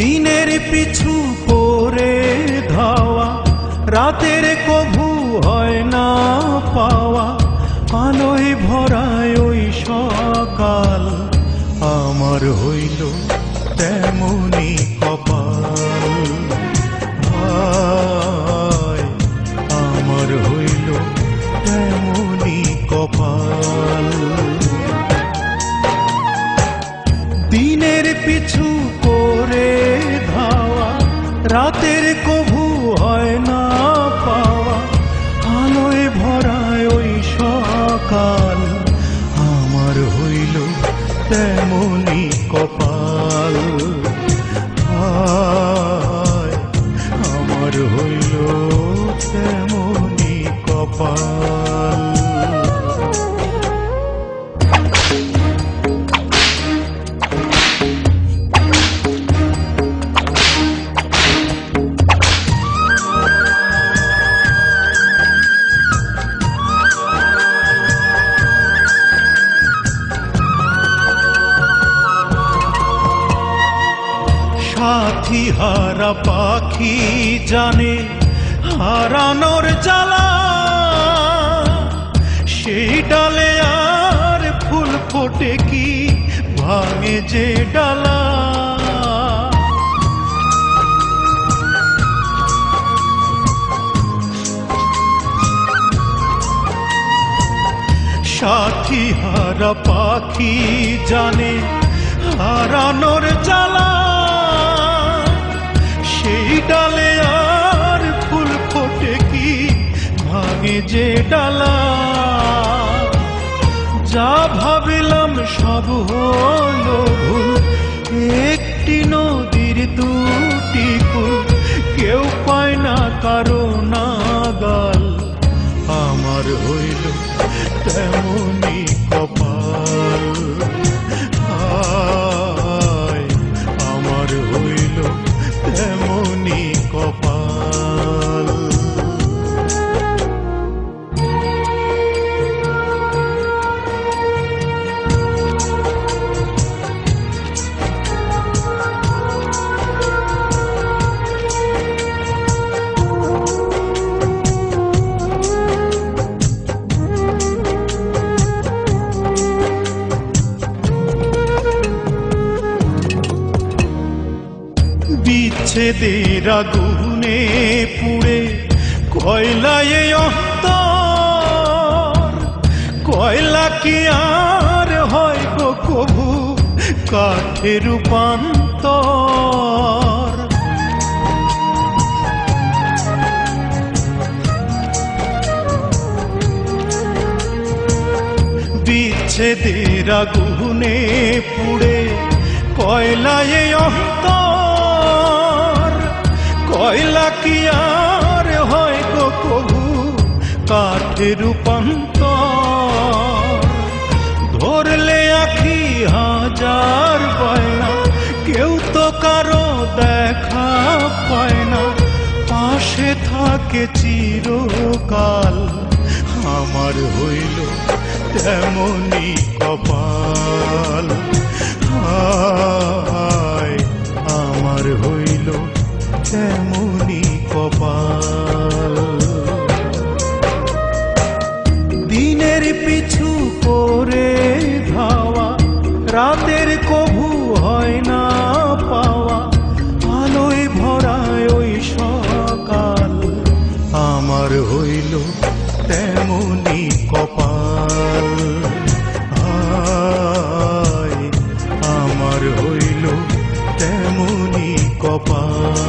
দিনের পিছু করে ধাওয়া, রাতের কভু হয় না পাওয়া, আলোয় ভরায় ওই সকাল, আমার হইল তেমনি কপাল। হায় আমার হইল তেমনি কপাল। দিনের পিছু করে ধাওয়া, রাতের কভু হয় না পাওয়া, আলোয় ভরায় ওই সকাল, আমার হইল তেমনি কপাল। হায় আমার হইল তেমনি কপাল। সাথী হারা পাখি জানে হারানোর জ্বালা, সেই ডালে আর ফুল ফোটে কি ভাঙে যে ডালা। সাথী হারা পাখি জানে হারানোর জ্বালা, সেই ডালে আর ফুল ফোটে কি ভাঙে যে ডালা। যা ভাবিলাম সব হলো ভুল, একটি নদীর দুটি কুল, কেউ পায় না কারো নাগাল, আমার হইল তেমনি কপাল। হায় আমার হইল তেমনি কপাল। বিচ্ছেদের আগুনে পুড়ে কয়লায় অন্তর, কয়লা কি আর হয় গো কভু কাঠে রূপান্তর। বিচ্ছেদের আগুনে পুড়ে কয়লায় অন্তর, কয়লা কি আর হয় গো কভু কাঠে রূপান্তর। ধরলে আখি হাজার বায়না, কেউ তো কারো দেখা পায় না, পাশে থাকে চিরকাল, আমার হইল তেমনি কপাল। হায় আমার হইল তেমনি কপাল। দিনের পিছু করে ধাওয়া, রাতের কভু হয় না পাওয়া, আলোয় ভরায় ওই সকাল, আমার হইল তেমনি কপাল। হায় আমার হইল তেমনি কপাল।